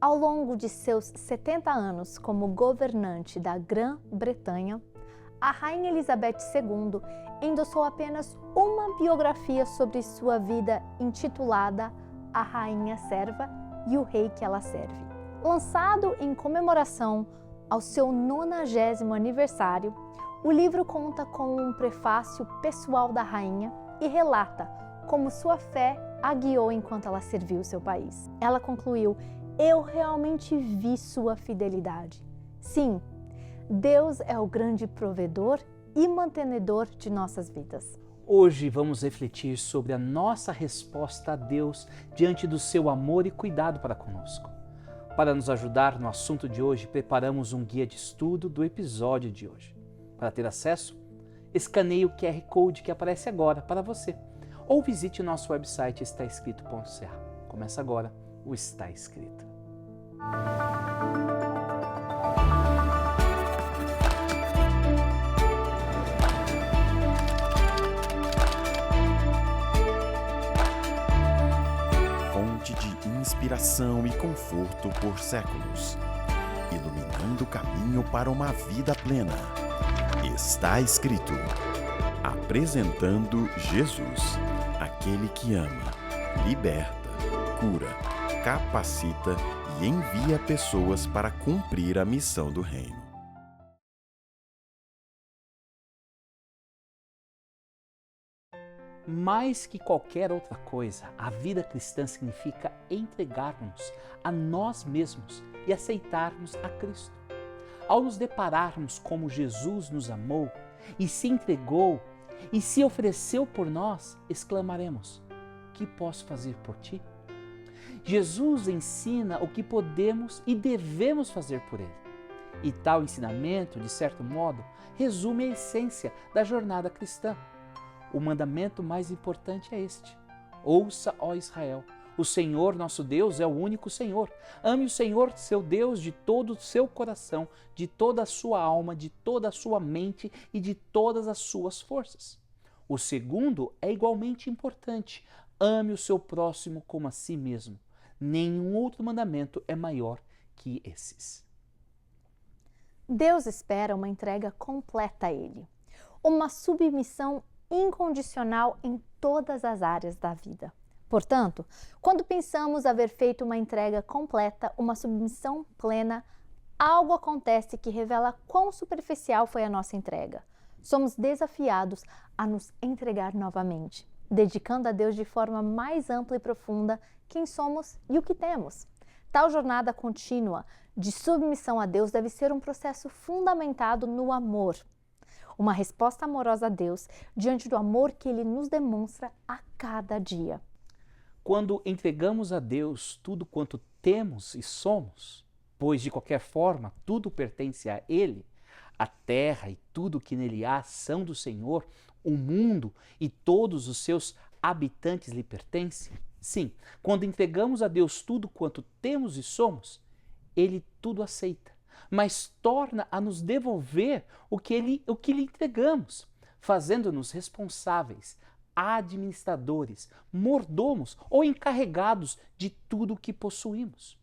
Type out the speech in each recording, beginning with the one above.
Ao longo de seus 70 anos como governante da Grã-Bretanha, a Rainha Elizabeth II endossou apenas uma biografia sobre sua vida intitulada A Rainha Serva e o Rei que ela serve. Lançado em comemoração ao seu 90º aniversário, o livro conta com um prefácio pessoal da rainha e relata como sua fé a guiou enquanto ela serviu seu país. Ela concluiu: "Eu realmente vi sua fidelidade. Sim, Deus é o grande provedor e mantenedor de nossas vidas." Hoje vamos refletir sobre a nossa resposta a Deus diante do seu amor e cuidado para conosco. Para nos ajudar no assunto de hoje, preparamos um guia de estudo do episódio de hoje. Para ter acesso, escaneie o QR Code que aparece agora para você ou visite nosso website estaescrito.ca. Começa agora o Está Escrito. Fonte de inspiração e conforto por séculos, iluminando o caminho para uma vida plena. Está Escrito. Apresentando Jesus, aquele que ama, liberta, cura, capacita e envia pessoas para cumprir a missão do reino. Mais que qualquer outra coisa, a vida cristã significa entregarmos a nós mesmos e aceitarmos a Cristo. Ao nos depararmos como Jesus nos amou e se entregou e se ofereceu por nós, exclamaremos: "Que posso fazer por ti?" Jesus ensina o que podemos e devemos fazer por Ele. E tal ensinamento, de certo modo, resume a essência da jornada cristã. O mandamento mais importante é este: ouça, ó Israel, o Senhor nosso Deus é o único Senhor. Ame o Senhor, seu Deus, de todo o seu coração, de toda a sua alma, de toda a sua mente e de todas as suas forças. O segundo é igualmente importante: ame o seu próximo como a si mesmo. Nenhum outro mandamento é maior que esses. Deus espera uma entrega completa a Ele, uma submissão incondicional em todas as áreas da vida. Portanto, quando pensamos haver feito uma entrega completa, uma submissão plena, algo acontece que revela quão superficial foi a nossa entrega. Somos desafiados a nos entregar novamente, dedicando a Deus de forma mais ampla e profunda quem somos e o que temos. Tal jornada contínua de submissão a Deus deve ser um processo fundamentado no amor. Uma resposta amorosa a Deus diante do amor que Ele nos demonstra a cada dia. Quando entregamos a Deus tudo quanto temos e somos, pois de qualquer forma tudo pertence a Ele, a terra e tudo que nele há são do Senhor, o mundo e todos os seus habitantes lhe pertencem. Sim, quando entregamos a Deus tudo quanto temos e somos, Ele tudo aceita, mas torna a nos devolver o que lhe entregamos, fazendo-nos responsáveis, administradores, mordomos ou encarregados de tudo o que possuímos.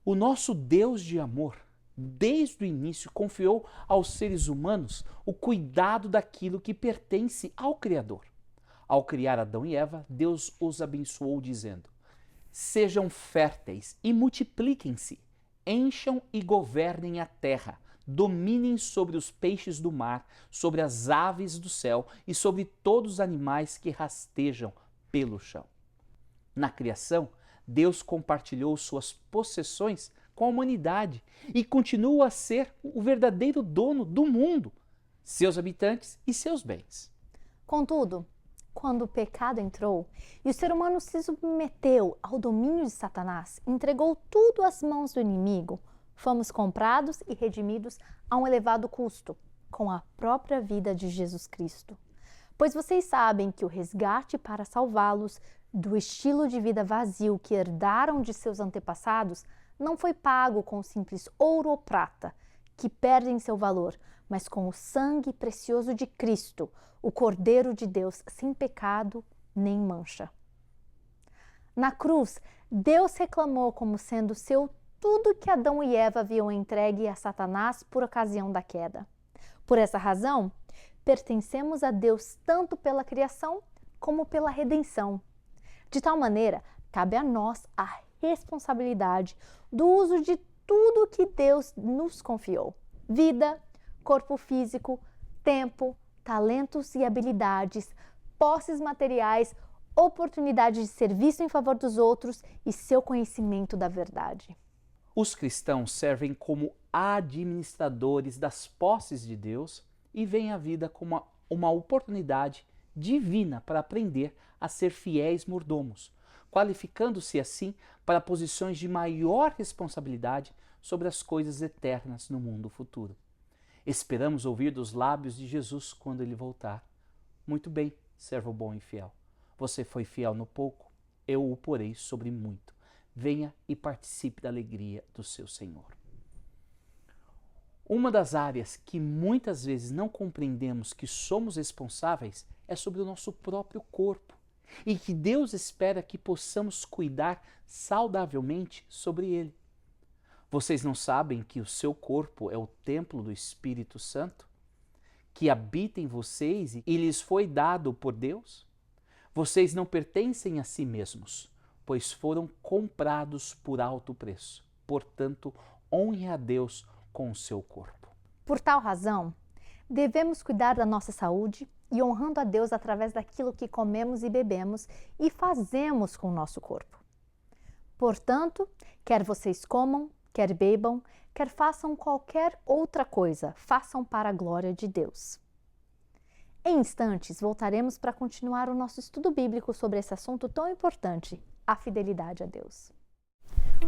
O nosso Deus de amor, desde o início, confiou aos seres humanos o cuidado daquilo que pertence ao Criador. Ao criar Adão e Eva, Deus os abençoou dizendo: "Sejam férteis e multipliquem-se, encham e governem a terra, dominem sobre os peixes do mar, sobre as aves do céu e sobre todos os animais que rastejam pelo chão." Na criação, Deus compartilhou suas possessões com a humanidade e continua a ser o verdadeiro dono do mundo, seus habitantes e seus bens. Contudo, quando o pecado entrou e o ser humano se submeteu ao domínio de Satanás, entregou tudo às mãos do inimigo, fomos comprados e redimidos a um elevado custo, com a própria vida de Jesus Cristo. Pois vocês sabem que o resgate para salvá-los do estilo de vida vazio que herdaram de seus antepassados não foi pago com simples ouro ou prata, que perdem seu valor, mas com o sangue precioso de Cristo, o Cordeiro de Deus, sem pecado nem mancha. Na cruz, Deus reclamou como sendo seu tudo que Adão e Eva haviam entregue a Satanás por ocasião da queda. Por essa razão, pertencemos a Deus tanto pela criação como pela redenção. De tal maneira, cabe a nós a responsabilidade do uso de tudo que Deus nos confiou: vida, corpo físico, tempo, talentos e habilidades, posses materiais, oportunidade de serviço em favor dos outros e seu conhecimento da verdade. Os cristãos servem como administradores das posses de Deus e veem a vida como uma oportunidade divina para aprender a ser fiéis mordomos, qualificando-se assim para posições de maior responsabilidade sobre as coisas eternas no mundo futuro. Esperamos ouvir dos lábios de Jesus quando ele voltar: muito bem, servo bom e fiel. Você foi fiel no pouco, eu o porei sobre muito. Venha e participe da alegria do seu Senhor. Uma das áreas que muitas vezes não compreendemos que somos responsáveis é sobre o nosso próprio corpo, e que Deus espera que possamos cuidar saudavelmente sobre ele. Vocês não sabem que o seu corpo é o templo do Espírito Santo, que habita em vocês e lhes foi dado por Deus? Vocês não pertencem a si mesmos, pois foram comprados por alto preço. Portanto, honre a Deus com o seu corpo. Por tal razão, devemos cuidar da nossa saúde e honrando a Deus através daquilo que comemos e bebemos e fazemos com o nosso corpo. Portanto, quer vocês comam, quer bebam, quer façam qualquer outra coisa, façam para a glória de Deus. Em instantes, voltaremos para continuar o nosso estudo bíblico sobre esse assunto tão importante, a fidelidade a Deus.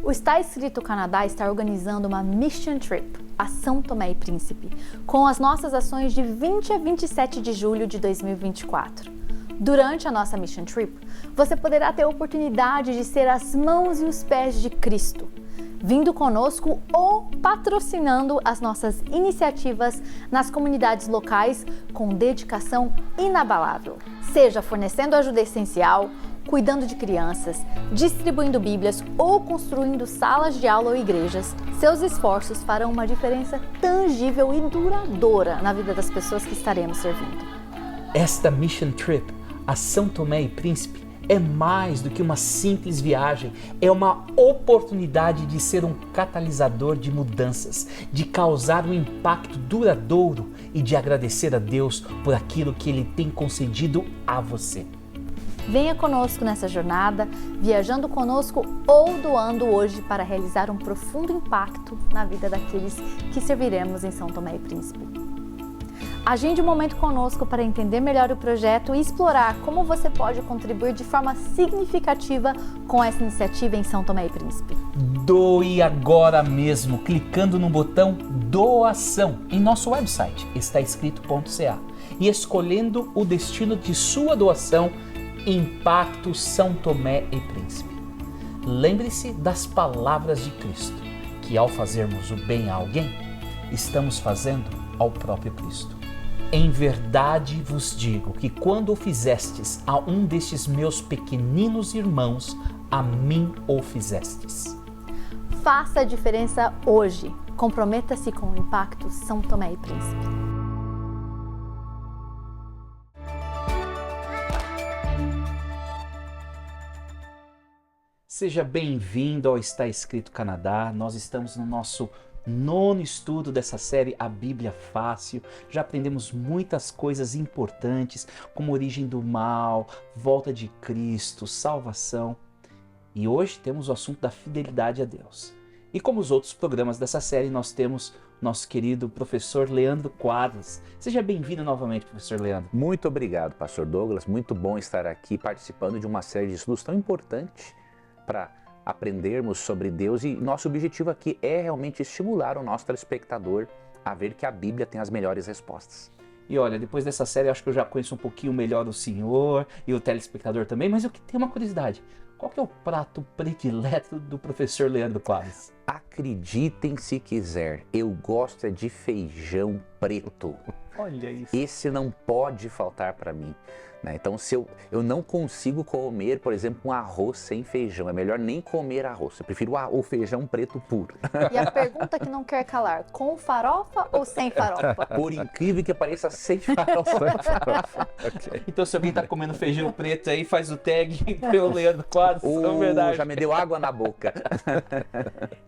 O Está Escrito Canadá está organizando uma Mission Trip a São Tomé e Príncipe, com as nossas ações de 20 a 27 de julho de 2024. Durante a nossa Mission Trip, você poderá ter a oportunidade de ser as mãos e os pés de Cristo, vindo conosco ou patrocinando as nossas iniciativas nas comunidades locais com dedicação inabalável. Seja fornecendo ajuda essencial, cuidando de crianças, distribuindo bíblias ou construindo salas de aula ou igrejas, seus esforços farão uma diferença tangível e duradoura na vida das pessoas que estaremos servindo. Esta Mission Trip a São Tomé e Príncipe é mais do que uma simples viagem, é uma oportunidade de ser um catalisador de mudanças, de causar um impacto duradouro e de agradecer a Deus por aquilo que Ele tem concedido a você. Venha conosco nessa jornada, viajando conosco ou doando hoje para realizar um profundo impacto na vida daqueles que serviremos em São Tomé e Príncipe. Agende um momento conosco para entender melhor o projeto e explorar como você pode contribuir de forma significativa com essa iniciativa em São Tomé e Príncipe. Doe agora mesmo, clicando no botão Doação em nosso website, estaescrito.ca, e escolhendo o destino de sua doação, Impacto São Tomé e Príncipe. Lembre-se das palavras de Cristo, que ao fazermos o bem a alguém, estamos fazendo ao próprio Cristo. Em verdade vos digo que quando o fizestes a um destes meus pequeninos irmãos, a mim o fizestes. Faça a diferença hoje. Comprometa-se com o Impacto São Tomé e Príncipe. Seja bem-vindo ao Está Escrito Canadá. Nós estamos no nosso 9º estudo dessa série A Bíblia Fácil. Já aprendemos muitas coisas importantes, como origem do mal, volta de Cristo, salvação. E hoje temos o assunto da fidelidade a Deus. E como os outros programas dessa série, nós temos nosso querido professor Leandro Quadros. Seja bem-vindo novamente, professor Leandro. Muito obrigado, pastor Douglas. Muito bom estar aqui participando de uma série de estudos tão importante para aprendermos sobre Deus, e nosso objetivo aqui é realmente estimular o nosso telespectador a ver que a Bíblia tem as melhores respostas. E olha, depois dessa série eu acho que eu já conheço um pouquinho melhor o senhor e o telespectador também, mas eu tenho uma curiosidade. Qual que é o prato predileto do professor Leandro Quadros? Acreditem se quiser, eu gosto de feijão preto. Olha isso. Esse não pode faltar para mim. Né? Então, se eu não consigo comer, por exemplo, um arroz sem feijão, é melhor nem comer arroz. Eu prefiro o feijão preto puro. E a pergunta que não quer calar, com farofa ou sem farofa? Por incrível que pareça, sem farofa. Okay. Então, se alguém tá comendo feijão preto aí, faz o tag pelo Leandro Quadros, é verdade. Já me deu água na boca.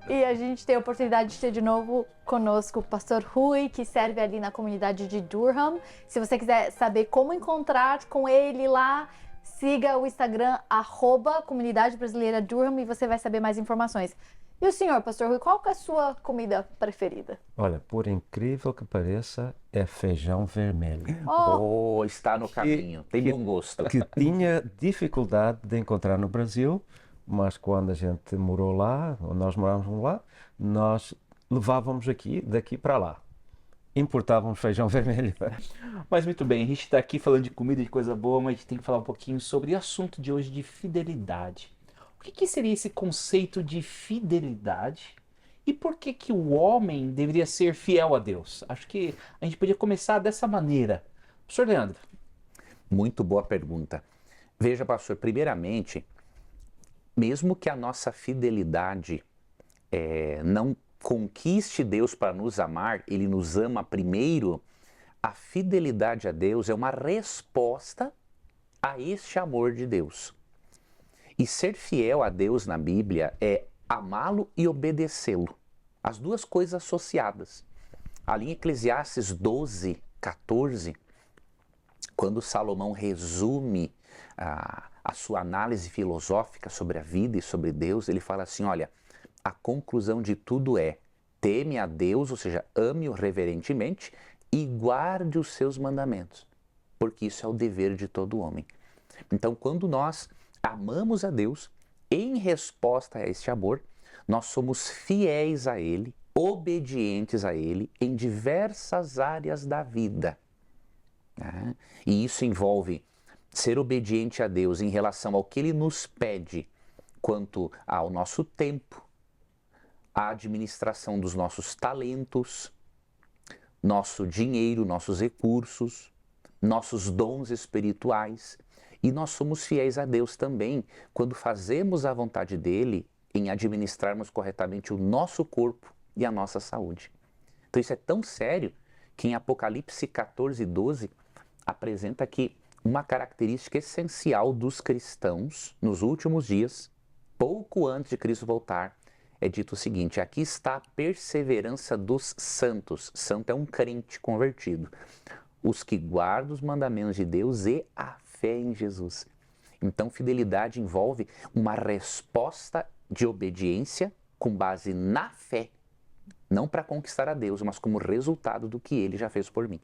E a gente tem a oportunidade de ter de novo conosco o pastor Rui, que serve ali na comunidade de Durham. Se você quiser saber como encontrar com ele lá, siga o Instagram, @Comunidade Brasileira Durham, e você vai saber mais informações. E o senhor, pastor Rui, qual que é a sua comida preferida? Olha, por incrível que pareça, é feijão vermelho. Está no caminho, tem bom gosto. Que tinha dificuldade de encontrar no Brasil, mas quando a gente morou lá, ou nós morávamos lá, nós levávamos daqui para lá. Importávamos feijão vermelho. Mas muito bem, a gente está aqui falando de comida, de coisa boa, mas a gente tem que falar um pouquinho sobre o assunto de hoje de fidelidade. O que seria esse conceito de fidelidade e por que o homem deveria ser fiel a Deus? Acho que a gente podia começar dessa maneira. Professor Leandro. Muito boa pergunta. Veja, pastor, primeiramente, mesmo que a nossa fidelidade não conquiste Deus para nos amar, Ele nos ama primeiro, a fidelidade a Deus é uma resposta a este amor de Deus. E ser fiel a Deus na Bíblia é amá-lo e obedecê-lo. As duas coisas associadas. Ali em Eclesiastes 12:14, quando Salomão resume a sua análise filosófica sobre a vida e sobre Deus, ele fala assim, olha, a conclusão de tudo é, teme a Deus, ou seja, ame-o reverentemente e guarde os seus mandamentos, porque isso é o dever de todo homem. Então, quando nós amamos a Deus, em resposta a este amor, nós somos fiéis a Ele, obedientes a Ele em diversas áreas da vida. Né? E isso envolve ser obediente a Deus em relação ao que Ele nos pede, quanto ao nosso tempo, a administração dos nossos talentos, nosso dinheiro, nossos recursos, nossos dons espirituais. E nós somos fiéis a Deus também quando fazemos a vontade dEle em administrarmos corretamente o nosso corpo e a nossa saúde. Então isso é tão sério que em Apocalipse 14:12 apresenta que uma característica essencial dos cristãos nos últimos dias, pouco antes de Cristo voltar, é dito o seguinte, aqui está a perseverança dos santos. Santo é um crente convertido. Os que guardam os mandamentos de Deus e a fé em Jesus. Então, fidelidade envolve uma resposta de obediência com base na fé, não para conquistar a Deus, mas como resultado do que Ele já fez por mim.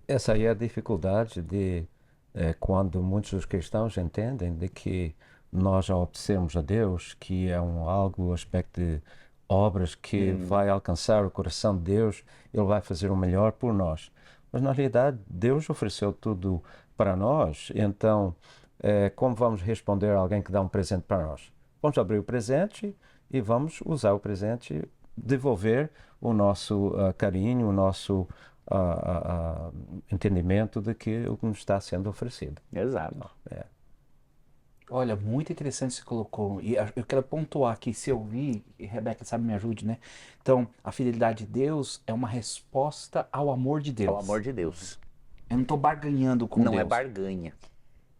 Essa aí é a dificuldade de quando muitos dos cristãos entendem de que nós já obedecemos a Deus, que é algo, aspecto de obras que vai alcançar o coração de Deus, Ele vai fazer o melhor por nós. Mas na realidade Deus ofereceu tudo para nós, então como vamos responder a alguém que dá um presente para nós? Vamos abrir o presente e vamos usar o presente, devolver o nosso carinho, o nosso entendimento de que o que nos está sendo oferecido. Exato. Olha, muito interessante você colocou, e eu quero pontuar aqui, se eu vi, e Rebeca, sabe, me ajude, né? Então, a fidelidade de Deus é uma resposta ao amor de Deus. Ao amor de Deus. Eu não estou barganhando com Deus. Não é barganha.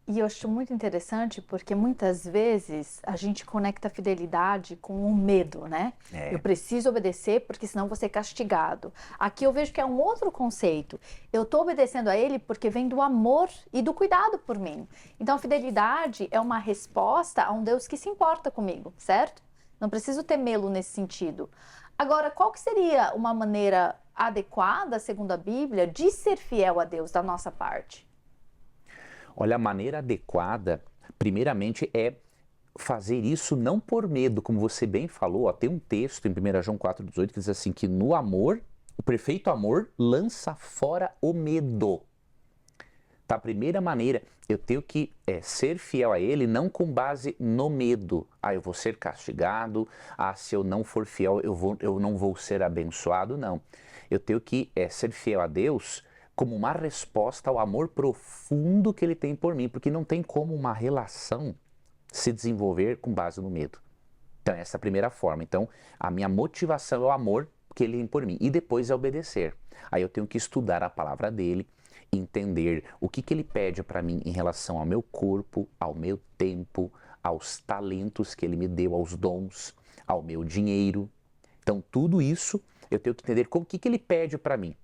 E eu acho muito interessante porque muitas vezes a gente conecta a fidelidade com o medo, né? Eu preciso obedecer porque senão vou ser castigado. Aqui eu vejo que é um outro conceito. Eu estou obedecendo a Ele porque vem do amor e do cuidado por mim. Então a fidelidade é uma resposta a um Deus que se importa comigo, certo? Não preciso temê-lo nesse sentido. Agora, qual que seria uma maneira adequada, segundo a Bíblia, de ser fiel a Deus da nossa parte? Olha, a maneira adequada, primeiramente, é fazer isso não por medo, como você bem falou. Ó, tem um texto em 1 João 4,18 que diz assim, que no amor, o perfeito amor lança fora o medo. Tá? A primeira maneira, eu tenho que ser fiel a Ele, não com base no medo. Eu vou ser castigado, se eu não for fiel, eu não vou ser abençoado, não. eu tenho que ser fiel a Deus como uma resposta ao amor profundo que Ele tem por mim, porque não tem como uma relação se desenvolver com base no medo. Então, essa é a primeira forma. Então, a minha motivação é o amor que Ele tem por mim, e depois é obedecer. Aí eu tenho que estudar a palavra dEle, entender o que Ele pede para mim em relação ao meu corpo, ao meu tempo, aos talentos que Ele me deu, aos dons, ao meu dinheiro. Então, tudo isso eu tenho que entender o que Ele pede para mim.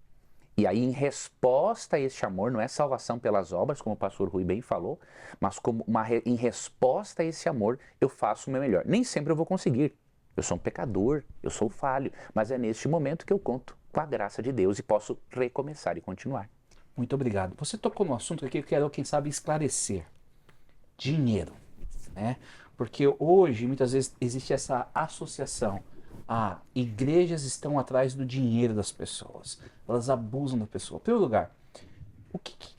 E aí, em resposta a este amor, não é salvação pelas obras, como o pastor Rui bem falou, mas como em resposta a esse amor, eu faço o meu melhor. Nem sempre eu vou conseguir. Eu sou um pecador, eu sou falho, mas é neste momento que eu conto com a graça de Deus e posso recomeçar e continuar. Muito obrigado. Você tocou no assunto aqui que eu quero, quem sabe, esclarecer. Dinheiro, né? Porque hoje, muitas vezes, existe essa associação. Igrejas estão atrás do dinheiro das pessoas. Elas abusam da pessoa. Em primeiro lugar,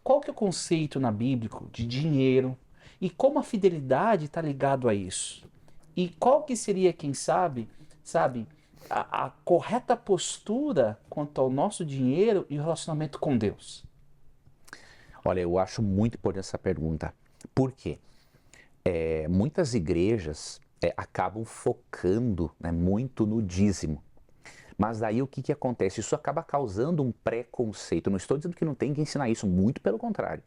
qual que é o conceito na Bíblia de dinheiro? E como a fidelidade está ligado a isso? E qual que seria, quem sabe, a correta postura quanto ao nosso dinheiro e o relacionamento com Deus? Olha, eu acho muito importante essa pergunta. Por quê? Muitas igrejas acabam focando, né, muito no dízimo. Mas daí o que acontece? Isso acaba causando um preconceito. Não estou dizendo que não tem que ensinar isso, muito pelo contrário.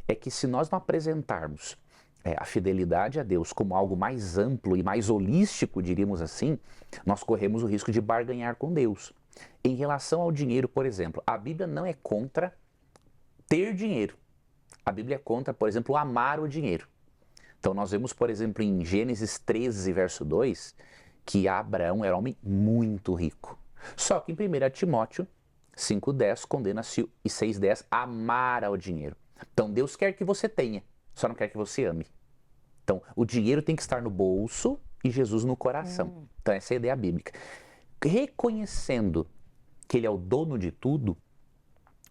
É que se nós não apresentarmos a fidelidade a Deus como algo mais amplo e mais holístico, diríamos assim, nós corremos o risco de barganhar com Deus. Em relação ao dinheiro, por exemplo, a Bíblia não é contra ter dinheiro. A Bíblia é contra, por exemplo, amar o dinheiro. Então nós vemos, por exemplo, em Gênesis 13, verso 2, que Abraão era um homem muito rico. Só que em 1 Timóteo 5,10 condena-se e 6,10 amar ao dinheiro. Então Deus quer que você tenha, só não quer que você ame. Então o dinheiro tem que estar no bolso e Jesus no coração. Então essa é a ideia bíblica. Reconhecendo que Ele é o dono de tudo,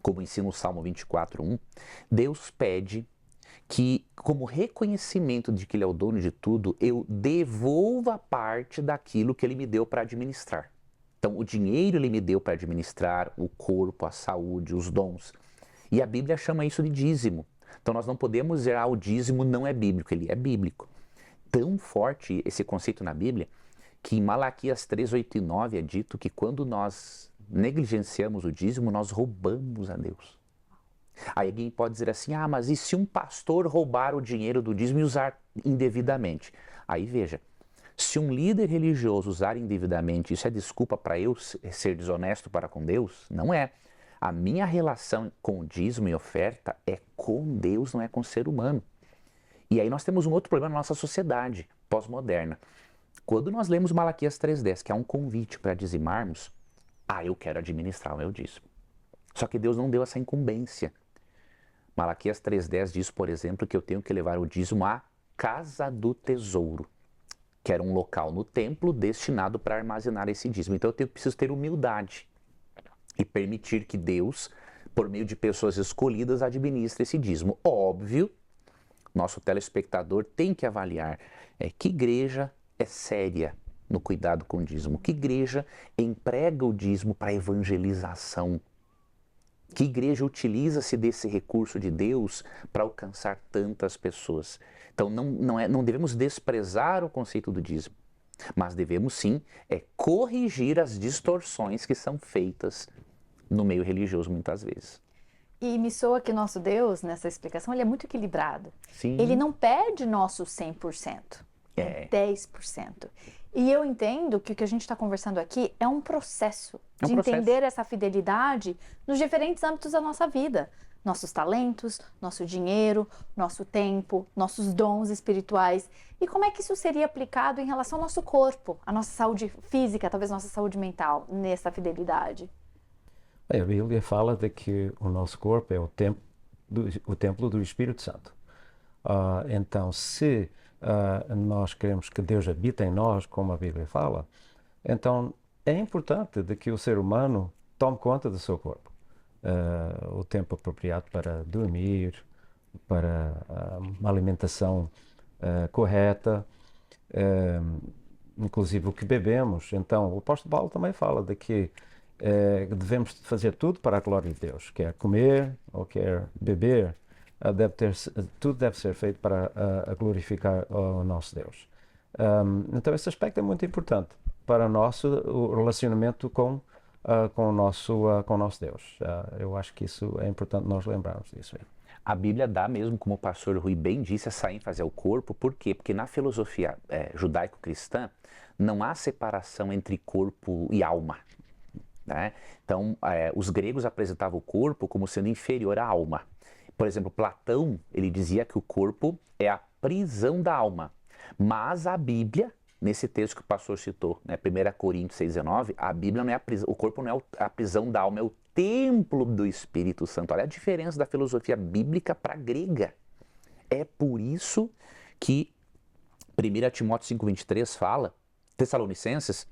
como ensina o Salmo 24:1, Deus pede que, como reconhecimento de que Ele é o dono de tudo, eu devolva parte daquilo que Ele me deu para administrar. Então, o dinheiro Ele me deu para administrar, o corpo, a saúde, os dons. E a Bíblia chama isso de dízimo. Então, nós não podemos dizer, o dízimo não é bíblico, ele é bíblico. Tão forte esse conceito na Bíblia, que em Malaquias 3, 8 e 9 é dito que quando nós negligenciamos o dízimo, nós roubamos a Deus. Aí alguém pode dizer assim, mas e se um pastor roubar o dinheiro do dízimo e usar indevidamente? Aí veja, se um líder religioso usar indevidamente, isso é desculpa para eu ser desonesto para com Deus? Não é. A minha relação com o dízimo e oferta é com Deus, não é com o ser humano. E aí nós temos um outro problema na nossa sociedade pós-moderna. Quando nós lemos Malaquias 3,10, que é um convite para dizimarmos, eu quero administrar o meu dízimo. Só que Deus não deu essa incumbência. Malaquias 3,10 diz, por exemplo, que eu tenho que levar o dízimo à casa do tesouro, que era um local no templo destinado para armazenar esse dízimo. Então eu preciso ter humildade e permitir que Deus, por meio de pessoas escolhidas, administre esse dízimo. Óbvio, nosso telespectador tem que avaliar que igreja é séria no cuidado com o dízimo, que igreja emprega o dízimo para evangelização, que igreja utiliza-se desse recurso de Deus para alcançar tantas pessoas. Então não devemos desprezar o conceito do dízimo, mas devemos sim corrigir as distorções que são feitas no meio religioso muitas vezes. E me soa que nosso Deus, nessa explicação, ele é muito equilibrado. Sim. Ele não pede nosso 100%, 10%. E eu entendo que o que a gente está conversando aqui é um processo de entender essa fidelidade nos diferentes âmbitos da nossa vida. Nossos talentos, nosso dinheiro, nosso tempo, nossos dons espirituais. E como é que isso seria aplicado em relação ao nosso corpo, à nossa saúde física, talvez nossa saúde mental, nessa fidelidade? A Bíblia fala de que o nosso corpo é o templo do Espírito Santo. Então, se nós queremos que Deus habite em nós, como a Bíblia fala, então é importante de que o ser humano tome conta do seu corpo. O tempo apropriado para dormir, para uma alimentação correta, inclusive o que bebemos. Então, o apóstolo Paulo também fala de que devemos fazer tudo para a glória de Deus, quer comer ou quer beber, tudo deve ser feito para glorificar o nosso Deus. Então esse aspecto é muito importante para o relacionamento com o nosso Deus. Eu acho que isso é importante nós lembrarmos disso. A Bíblia dá mesmo, como o pastor Rui bem disse, essa ênfase ao corpo. Por quê? Porque na filosofia judaico-cristã não há separação entre corpo e alma, né? Então, os gregos apresentavam o corpo como sendo inferior à alma. Por exemplo, Platão, ele dizia que o corpo é a prisão da alma. Mas a Bíblia, nesse texto que o pastor citou, né, 1 Coríntios 6,19, a Bíblia não é o corpo não é a prisão da alma, é o templo do Espírito Santo. Olha a diferença da filosofia bíblica para a grega. É por isso que 1 Timóteo 5,23 fala, Tessalonicenses,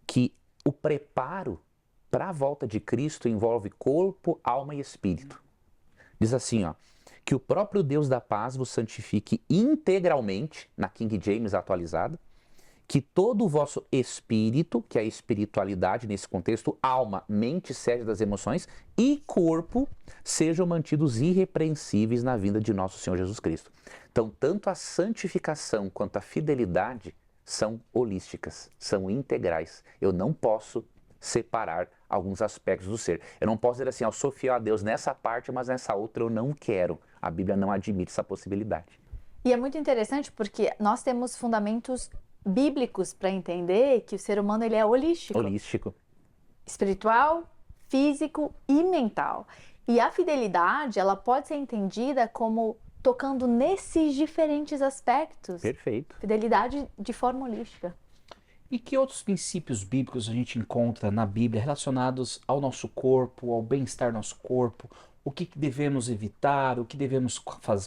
que o preparo para a volta de Cristo envolve corpo, alma e espírito. Diz assim, ó, que o próprio Deus da paz vos santifique integralmente, na King James atualizada, que todo o vosso espírito, que é a espiritualidade nesse contexto, alma, mente, sede das emoções, e corpo sejam mantidos irrepreensíveis na vinda de nosso Senhor Jesus Cristo. Então, tanto a santificação quanto a fidelidade são holísticas, são integrais. Eu não posso separar alguns aspectos do ser. Eu não posso dizer assim, eu sou fiel a Deus nessa parte, mas nessa outra eu não quero. A Bíblia não admite essa possibilidade. E é muito interessante porque nós temos fundamentos bíblicos para entender que o ser humano ele é holístico. Holístico. Espiritual, físico e mental. E a fidelidade, ela pode ser entendida como tocando nesses diferentes aspectos. Perfeito. Fidelidade de forma holística. E que outros princípios bíblicos a gente encontra na Bíblia relacionados ao nosso corpo, ao bem-estar do nosso corpo? O que devemos evitar, o que devemos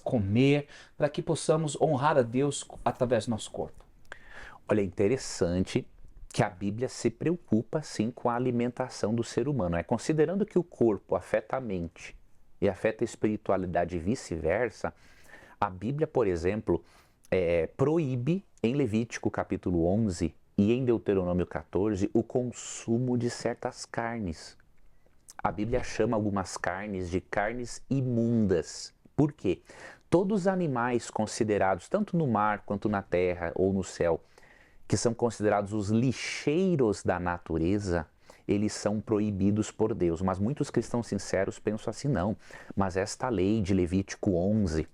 comer, para que possamos honrar a Deus através do nosso corpo? Olha, é interessante que a Bíblia se preocupa, sim, com a alimentação do ser humano. Considerando que o corpo afeta a mente e afeta a espiritualidade e vice-versa, a Bíblia, por exemplo, proíbe em Levítico capítulo 11 e em Deuteronômio 14 o consumo de certas carnes. A Bíblia chama algumas carnes de carnes imundas. Por quê? Todos os animais considerados, tanto no mar quanto na terra ou no céu, que são considerados os lixeiros da natureza, eles são proibidos por Deus. Mas muitos cristãos sinceros pensam assim, não. Mas esta lei de Levítico 11,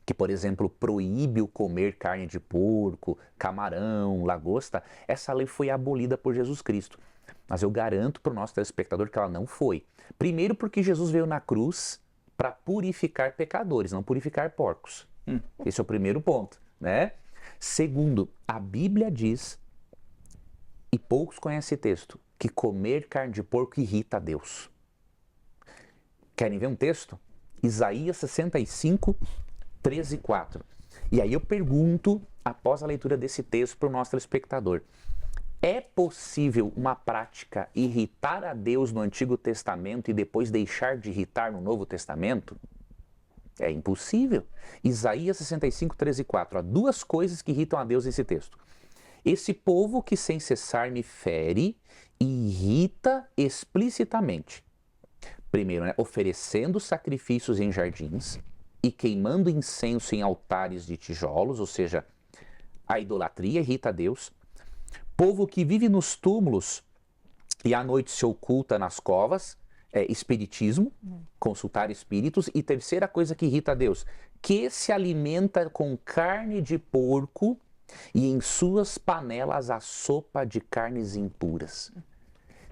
que, por exemplo, proíbe o comer carne de porco, camarão, lagosta, essa lei foi abolida por Jesus Cristo. Mas eu garanto para o nosso telespectador que ela não foi. Primeiro porque Jesus veio na cruz para purificar pecadores, não purificar porcos. Esse é o primeiro ponto, né? Segundo, a Bíblia diz, e poucos conhecem esse texto, que comer carne de porco irrita a Deus. Querem ver um texto? Isaías 65, 13 e 4. E aí eu pergunto, após a leitura desse texto, para o nosso telespectador, é possível uma prática irritar a Deus no Antigo Testamento e depois deixar de irritar no Novo Testamento? É impossível. Isaías 65, 13 e 4. Há duas coisas que irritam a Deus nesse texto. Esse povo que sem cessar me fere e irrita explicitamente. Primeiro, oferecendo sacrifícios em jardins e queimando incenso em altares de tijolos, ou seja, a idolatria irrita a Deus. Povo que vive nos túmulos e à noite se oculta nas covas, espiritismo, consultar espíritos. E terceira coisa que irrita a Deus, que se alimenta com carne de porco e em suas panelas a sopa de carnes impuras.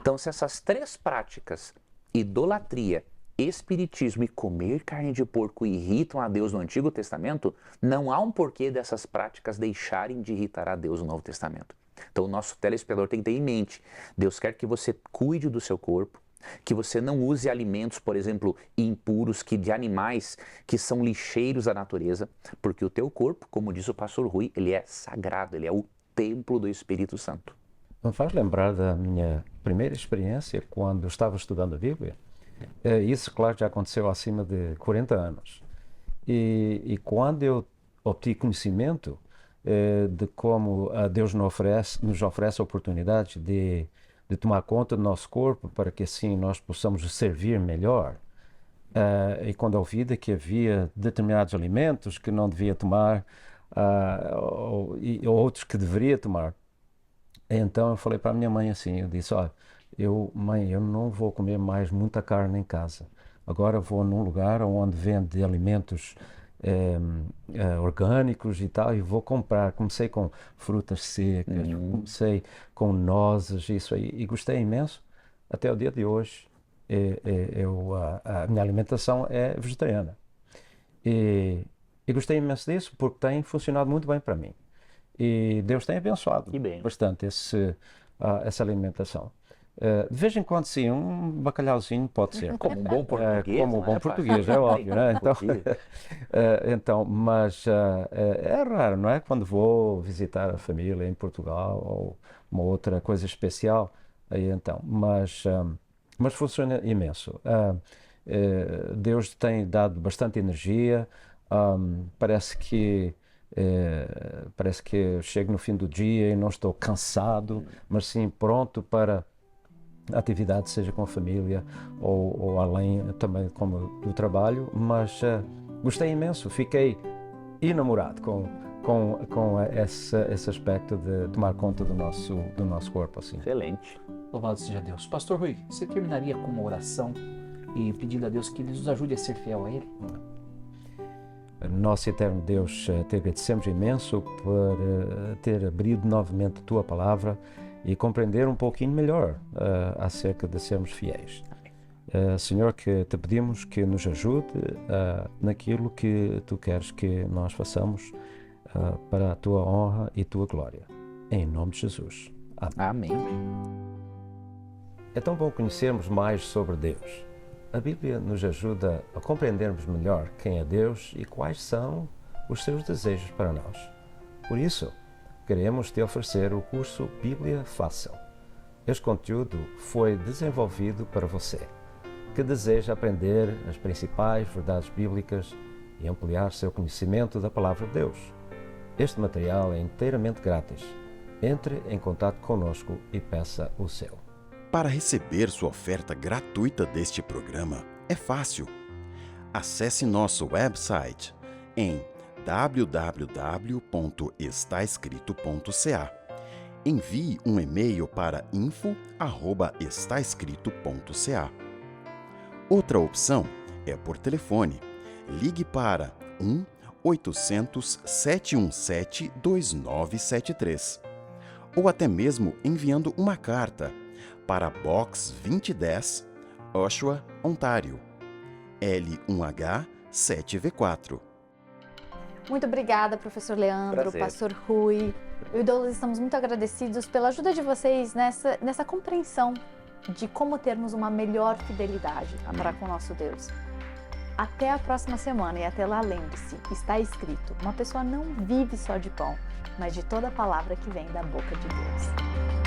Então, se essas três práticas, idolatria, espiritismo e comer carne de porco, irritam a Deus no Antigo Testamento, não há um porquê dessas práticas deixarem de irritar a Deus no Novo Testamento. Então, o nosso telespectador tem que ter em mente, Deus quer que você cuide do seu corpo, que você não use alimentos, por exemplo, impuros, de animais que são lixeiros da natureza, porque o teu corpo, como diz o pastor Rui, ele é sagrado, ele é o templo do Espírito Santo. Me faz lembrar da minha primeira experiência quando eu estava estudando a Bíblia. Isso, claro, já aconteceu acima de 40 anos. E quando eu obtive conhecimento de como Deus nos oferece a oportunidade de de tomar conta do nosso corpo para que assim nós possamos servir melhor. E quando ouvi que havia determinados alimentos que não devia tomar e outros que deveria tomar, então eu falei para a minha mãe assim, eu disse, olha, mãe, eu não vou comer mais muita carne em casa. Agora vou num lugar onde vende alimentos orgânicos e tal, e vou comprar. Comecei com frutas secas, comecei com nozes, isso aí, e gostei imenso. Até o dia de hoje, a minha alimentação é vegetariana. E gostei imenso disso porque tem funcionado muito bem para mim. E Deus tem abençoado bastante essa alimentação. De vez em quando, sim, um bacalhauzinho pode ser. Como um bom português. Como um bom português, é óbvio, né? Então, mas é raro, não é? Quando vou visitar a família em Portugal ou uma outra coisa especial, aí então. Mas funciona imenso. Deus tem dado bastante energia. Parece que eu chego no fim do dia e não estou cansado, mas sim pronto para atividade, seja com a família ou além também como do trabalho, mas gostei imenso, fiquei enamorado com esse aspecto de tomar conta do nosso corpo. Assim. Excelente. Louvado seja Deus. Pastor Rui, você terminaria com uma oração e pedindo a Deus que Ele nos ajude a ser fiel a Ele? Nosso eterno Deus, te agradecemos imenso por ter abrido novamente a Tua Palavra e compreender um pouquinho melhor acerca de sermos fiéis. Senhor, que te pedimos que nos ajude naquilo que Tu queres que nós façamos para a Tua honra e Tua glória. Em nome de Jesus. Amém. É tão bom conhecermos mais sobre Deus. A Bíblia nos ajuda a compreendermos melhor quem é Deus e quais são os seus desejos para nós. Por isso, queremos te oferecer o curso Bíblia Fácil. Este conteúdo foi desenvolvido para você, que deseja aprender as principais verdades bíblicas e ampliar seu conhecimento da Palavra de Deus. Este material é inteiramente grátis. Entre em contato conosco e peça o seu. Para receber sua oferta gratuita deste programa, é fácil. Acesse nosso website em www.estaescrito.ca. Envie um e-mail para info@estaescrito.ca. Outra opção é por telefone. Ligue para 1-800-717-2973. Ou até mesmo enviando uma carta para Box 2010, Oshawa, Ontário, L1H 7V4. Muito obrigada, professor Leandro, Prazer. pastor Rui. Eu e Douglas estamos muito agradecidos pela ajuda de vocês nessa compreensão de como termos uma melhor fidelidade para com o nosso Deus. Até a próxima semana e até lá lembre-se, está escrito, uma pessoa não vive só de pão, mas de toda palavra que vem da boca de Deus.